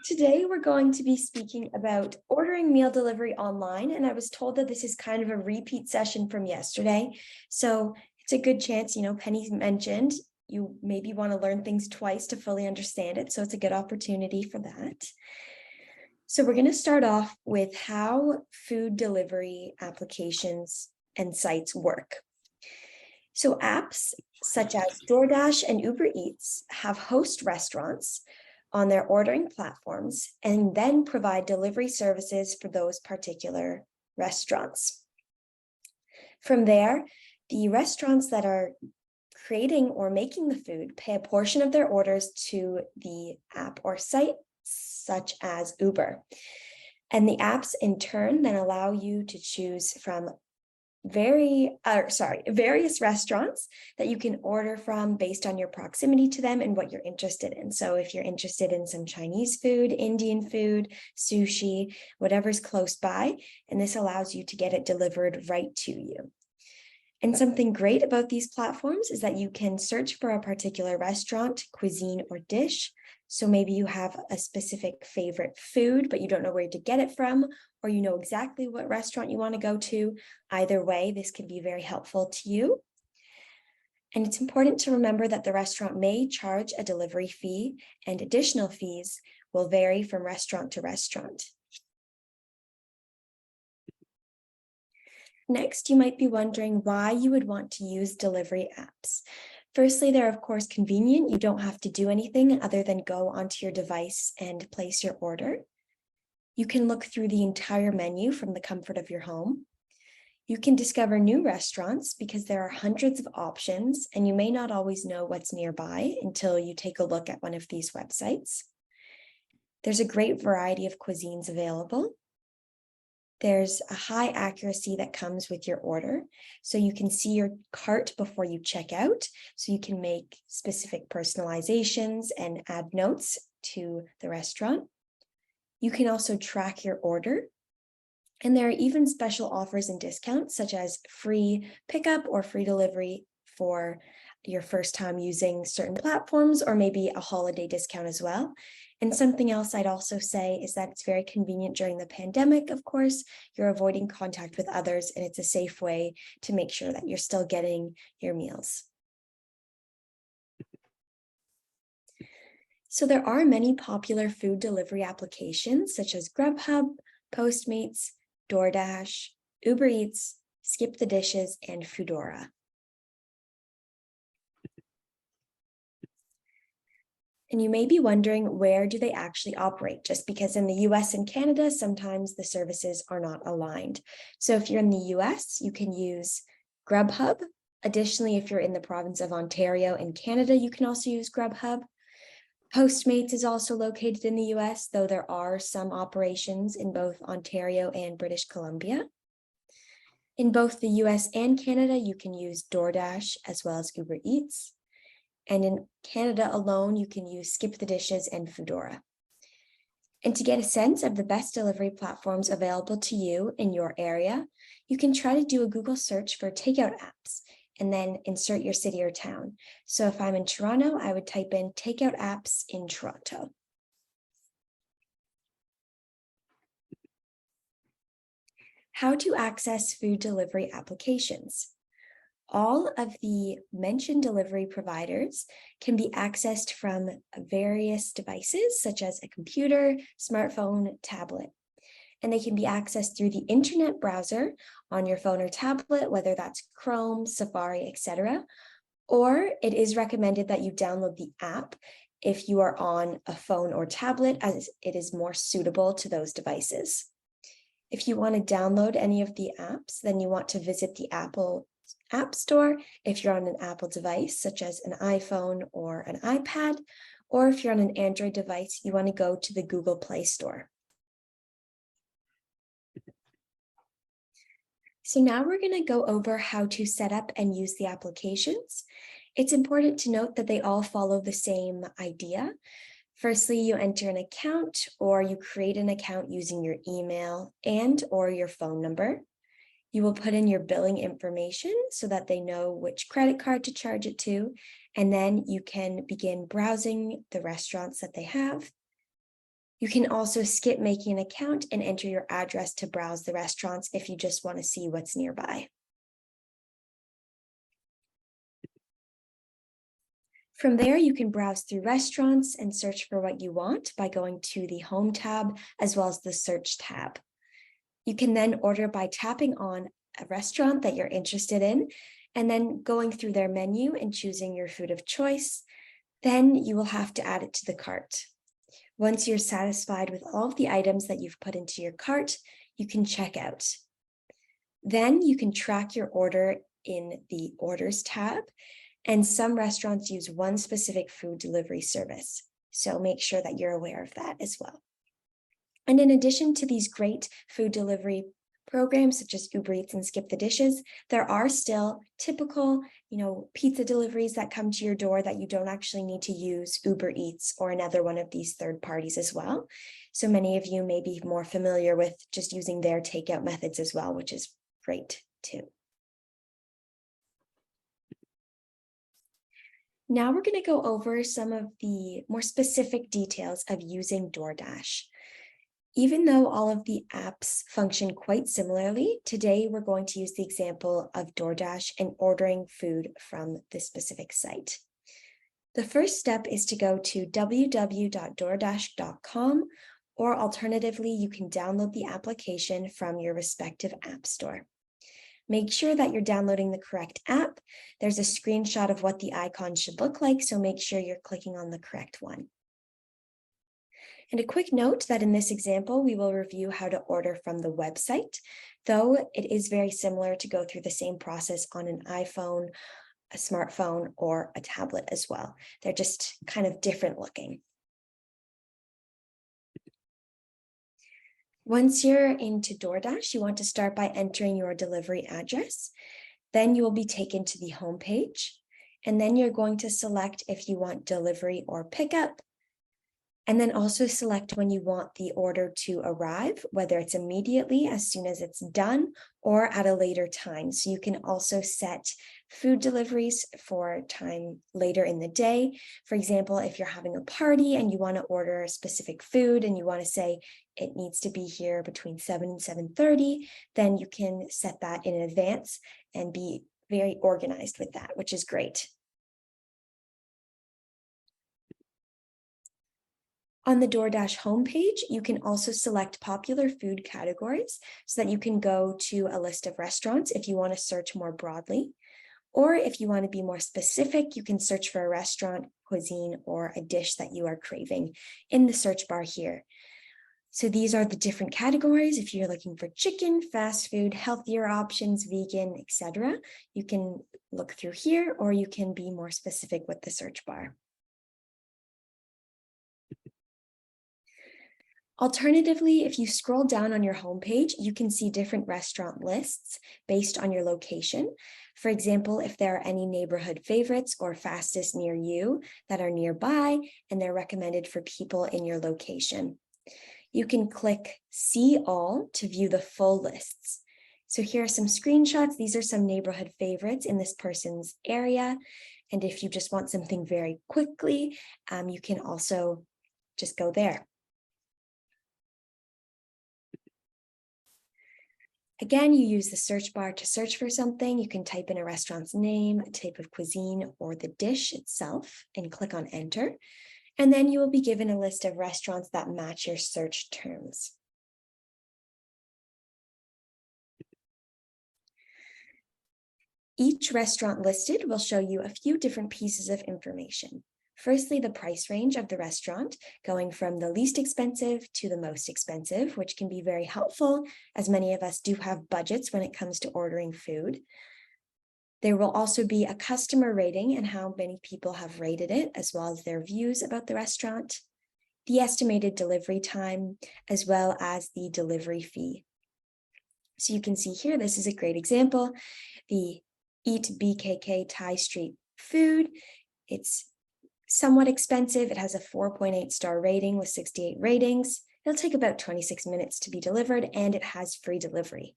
Today, we're going to be speaking about ordering meal delivery online, and I was told that this is kind of a repeat session from yesterday. So it's a good chance, Penny mentioned you maybe want to learn things twice to fully understand it. So it's a good opportunity for that. So we're going to start off with how food delivery applications and sites work. So apps such as DoorDash and UberEats have host restaurants on their ordering platforms and then provide delivery services for those particular restaurants. From there, the restaurants that are creating or making the food pay a portion of their orders to the app or site, such as Uber. And the apps in turn then allow you to choose from various restaurants that you can order from based on your proximity to them and what you're interested in. So if you're interested in some Chinese food, Indian food, sushi, whatever's close by, and this allows you to get it delivered right to you. And something great about these platforms is that you can search for a particular restaurant, cuisine, or dish. So maybe you have a specific favorite food, but you don't know where to get it from, or you know exactly what restaurant you want to go to. Either way, this can be very helpful to you. And it's important to remember that the restaurant may charge a delivery fee, and additional fees will vary from restaurant to restaurant. Next, you might be wondering why you would want to use delivery apps. Firstly, they're of course convenient. You don't have to do anything other than go onto your device and place your order. You can look through the entire menu from the comfort of your home. You can discover new restaurants because there are hundreds of options, and you may not always know what's nearby until you take a look at one of these websites. There's a great variety of cuisines available. There's a high accuracy that comes with your order. So you can see your cart before you check out. So you can make specific personalizations and add notes to the restaurant. You can also track your order. And there are even special offers and discounts such as free pickup or free delivery for your first time using certain platforms, or maybe a holiday discount as well. And something else I'd also say is that it's very convenient during the pandemic, of course. You're avoiding contact with others, and it's a safe way to make sure that you're still getting your meals. So there are many popular food delivery applications such as Grubhub, Postmates, DoorDash, Uber Eats, Skip the Dishes, and Foodora. And you may be wondering, where do they actually operate? Just because in the US and Canada, sometimes the services are not aligned. So if you're in the US, you can use Grubhub. Additionally, if you're in the province of Ontario in Canada, you can also use Grubhub. Postmates is also located in the US, though there are some operations in both Ontario and British Columbia. In both the US and Canada, you can use DoorDash as well as Uber Eats. And in Canada alone, you can use Skip the Dishes and Foodora. And to get a sense of the best delivery platforms available to you in your area, you can try to do a Google search for takeout apps and then insert your city or town. So if I'm in Toronto, I would type in takeout apps in Toronto. How to access food delivery applications. All of the mentioned delivery providers can be accessed from various devices, such as a computer, smartphone, tablet. And they can be accessed through the internet browser on your phone or tablet, whether that's Chrome, Safari, etc. Or it is recommended that you download the app if you are on a phone or tablet, as it is more suitable to those devices. If you want to download any of the apps, then you want to visit the Apple App Store if you're on an Apple device, such as an iPhone or an iPad, or if you're on an Android device, you want to go to the Google Play Store. So now we're going to go over how to set up and use the applications. It's important to note that they all follow the same idea. Firstly, you enter an account or you create an account using your email and or your phone number. You will put in your billing information so that they know which credit card to charge it to, and then you can begin browsing the restaurants that they have. You can also skip making an account and enter your address to browse the restaurants if you just want to see what's nearby. From there, you can browse through restaurants and search for what you want by going to the Home tab as well as the Search tab. You can then order by tapping on a restaurant that you're interested in and then going through their menu and choosing your food of choice. Then you will have to add it to the cart. Once you're satisfied with all of the items that you've put into your cart, you can check out. Then you can track your order in the Orders tab, and some restaurants use one specific food delivery service. So make sure that you're aware of that as well. And in addition to these great food delivery programs such as UberEats and Skip the Dishes, there are still typical, pizza deliveries that come to your door that you don't actually need to use UberEats or another one of these third parties as well. So many of you may be more familiar with just using their takeout methods as well, which is great too. Now we're going to go over some of the more specific details of using DoorDash. Even though all of the apps function quite similarly, today we're going to use the example of DoorDash and ordering food from this specific site. The first step is to go to www.doordash.com, or alternatively, you can download the application from your respective app store. Make sure that you're downloading the correct app. There's a screenshot of what the icon should look like, so make sure you're clicking on the correct one. And a quick note that in this example, we will review how to order from the website, though it is very similar to go through the same process on an iPhone, a smartphone, or a tablet as well. They're just kind of different looking. Once you're into DoorDash, you want to start by entering your delivery address. Then you will be taken to the home page, and then you're going to select if you want delivery or pickup. And then also select when you want the order to arrive, whether it's immediately as soon as it's done or at a later time. So you can also set food deliveries for time later in the day. For example, if you're having a party and you want to order a specific food and you want to say it needs to be here between 7 and 7:30, then you can set that in advance and be very organized with that, which is great. On the DoorDash homepage, you can also select popular food categories so that you can go to a list of restaurants if you want to search more broadly. Or if you want to be more specific, you can search for a restaurant, cuisine, or a dish that you are craving in the search bar here. So these are the different categories. If you're looking for chicken, fast food, healthier options, vegan, etc., you can look through here, or you can be more specific with the search bar. Alternatively, if you scroll down on your homepage, you can see different restaurant lists based on your location. For example, if there are any neighborhood favorites or fastest near you that are nearby and they're recommended for people in your location. You can click See All to view the full lists. So here are some screenshots. These are some neighborhood favorites in this person's area. And if you just want something very quickly, you can also just go there. Again, you use the search bar to search for something. You can type in a restaurant's name, a type of cuisine, or the dish itself, and click on Enter. And then you will be given a list of restaurants that match your search terms. Each restaurant listed will show you a few different pieces of information. Firstly, the price range of the restaurant, going from the least expensive to the most expensive, which can be very helpful as many of us do have budgets when it comes to ordering food. There will also be a customer rating and how many people have rated it, as well as their views about the restaurant, the estimated delivery time, as well as the delivery fee. So you can see here, this is a great example, the Eat BKK Thai Street Food. It's somewhat expensive. It has a 4.8 star rating with 68 ratings. It'll take about 26 minutes to be delivered, and it has free delivery.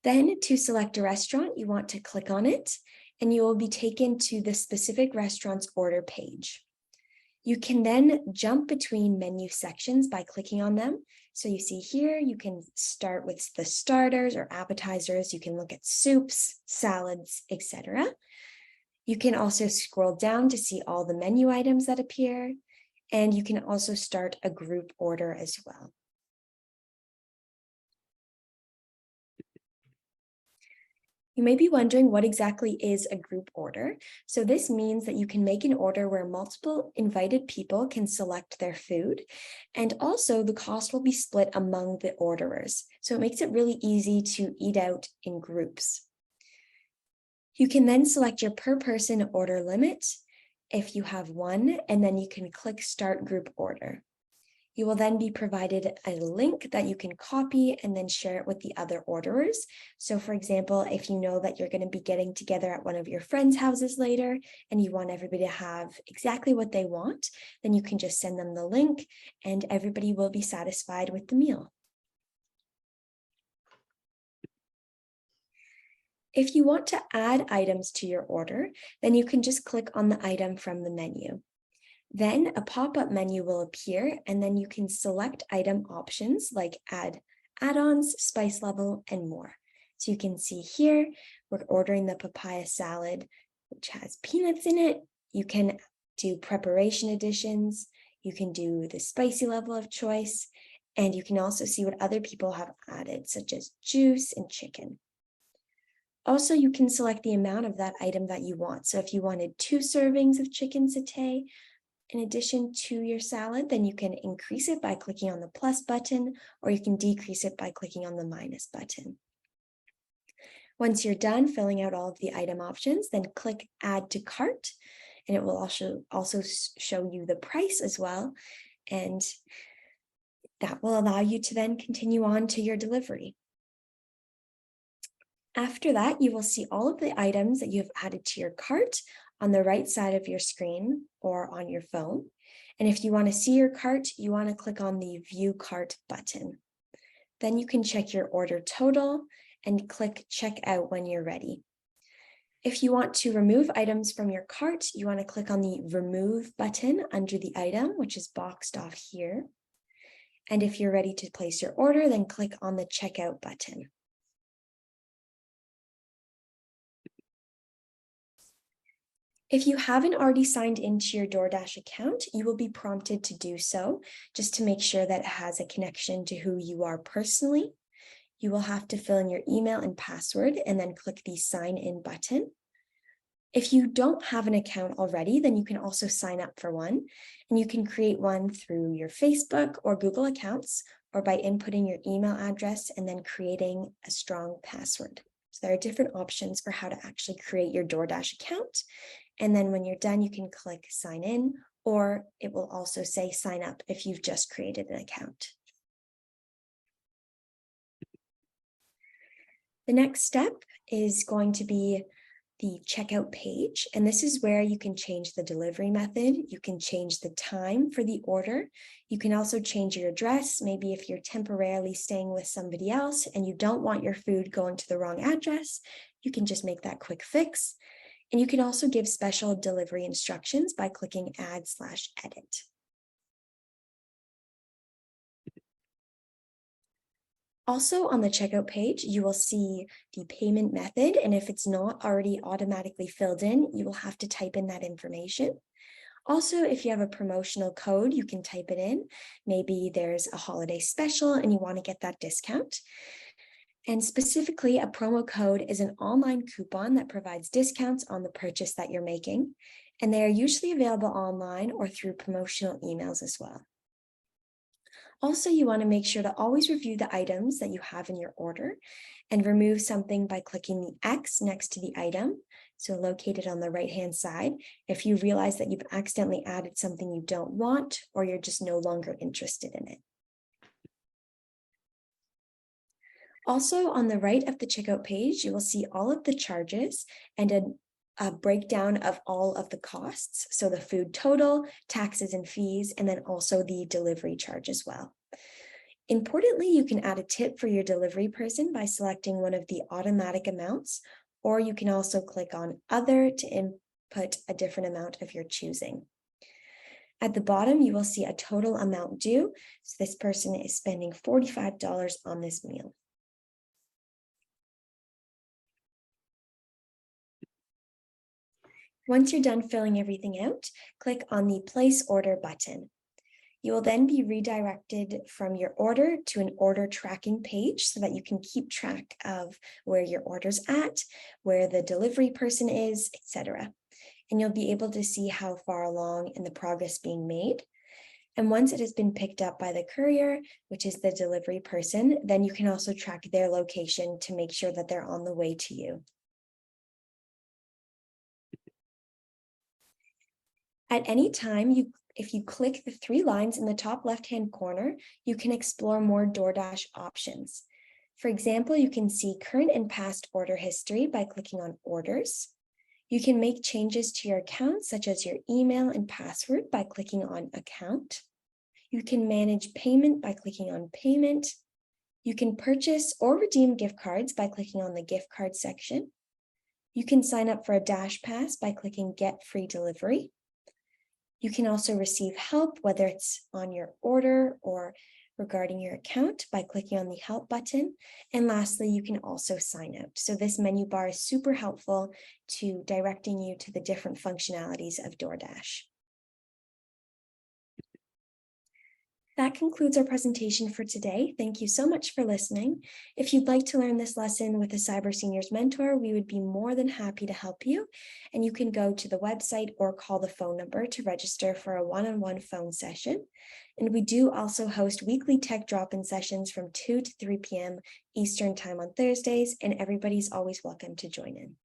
Then to select a restaurant, you want to click on it, and you will be taken to the specific restaurant's order page. You can then jump between menu sections by clicking on them. So you see here, you can start with the starters or appetizers. You can look at soups, salads, etc. You can also scroll down to see all the menu items that appear, and you can also start a group order as well. You may be wondering what exactly is a group order. So this means that you can make an order where multiple invited people can select their food, and also the cost will be split among the orderers. So it makes it really easy to eat out in groups. You can then select your per person order limit if you have one, and then you can click Start Group Order. You will then be provided a link that you can copy and then share it with the other orderers. So for example, if you know that you're going to be getting together at one of your friends' houses later and you want everybody to have exactly what they want, then you can just send them the link and everybody will be satisfied with the meal. If you want to add items to your order, then you can just click on the item from the menu. Then a pop-up menu will appear, and then you can select item options like add add-ons, spice level, and more. So you can see here, we're ordering the papaya salad, which has peanuts in it. You can do preparation additions. You can do the spicy level of choice, and you can also see what other people have added, such as juice and chicken. Also, you can select the amount of that item that you want. So if you wanted 2 servings of chicken satay, in addition to your salad, then you can increase it by clicking on the plus button, or you can decrease it by clicking on the minus button. Once you're done filling out all of the item options, then click Add to Cart, and it will also show you the price as well, and that will allow you to then continue on to your delivery. After that, you will see all of the items that you have added to your cart on the right side of your screen or on your phone. And if you want to see your cart, you want to click on the View Cart button. Then you can check your order total and click Check Out when you're ready. If you want to remove items from your cart, you want to click on the Remove button under the item, which is boxed off here. And if you're ready to place your order, then click on the Checkout button. If you haven't already signed into your DoorDash account, you will be prompted to do so, just to make sure that it has a connection to who you are personally. You will have to fill in your email and password and then click the Sign In button. If you don't have an account already, then you can also sign up for one, and you can create one through your Facebook or Google accounts, or by inputting your email address and then creating a strong password. So there are different options for how to actually create your DoorDash account. And then when you're done, you can click sign in, or it will also say sign up if you've just created an account. The next step is going to be the checkout page, and this is where you can change the delivery method. You can change the time for the order. You can also change your address. Maybe if you're temporarily staying with somebody else and you don't want your food going to the wrong address, you can just make that quick fix. And you can also give special delivery instructions by clicking Add/Edit. Also on the checkout page, you will see the payment method, and if it's not already automatically filled in, you will have to type in that information. Also, if you have a promotional code, you can type it in. Maybe there's a holiday special and you want to get that discount. And specifically, a promo code is an online coupon that provides discounts on the purchase that you're making, and they are usually available online or through promotional emails as well. Also, you want to make sure to always review the items that you have in your order and remove something by clicking the X next to the item, so located on the right-hand side, if you realize that you've accidentally added something you don't want or you're just no longer interested in it. Also, on the right of the checkout page, you will see all of the charges and a breakdown of all of the costs. So the food total, taxes and fees, and then also the delivery charge as well. Importantly, you can add a tip for your delivery person by selecting one of the automatic amounts, or you can also click on Other to input a different amount of your choosing. At the bottom, you will see a total amount due. So this person is spending $45 on this meal. Once you're done filling everything out, click on the Place Order button. You will then be redirected from your order to an order tracking page so that you can keep track of where your order's at, where the delivery person is, etc. And you'll be able to see how far along in the progress being made. And once it has been picked up by the courier, which is the delivery person, then you can also track their location to make sure that they're on the way to you. At any time, if you click the 3 lines in the top left-hand corner, you can explore more DoorDash options. For example, you can see current and past order history by clicking on Orders. You can make changes to your account, such as your email and password, by clicking on Account. You can manage payment by clicking on Payment. You can purchase or redeem gift cards by clicking on the gift card section. You can sign up for a Dash Pass by clicking Get Free Delivery. You can also receive help, whether it's on your order or regarding your account, by clicking on the Help button. And lastly, you can also sign out. So this menu bar is super helpful to directing you to the different functionalities of DoorDash. That concludes our presentation for today. Thank you so much for listening. If you'd like to learn this lesson with a Cyber Seniors mentor, we would be more than happy to help you. And you can go to the website or call the phone number to register for a one-on-one phone session. And we do also host weekly tech drop-in sessions from 2 to 3 p.m. Eastern Time on Thursdays, and everybody's always welcome to join in.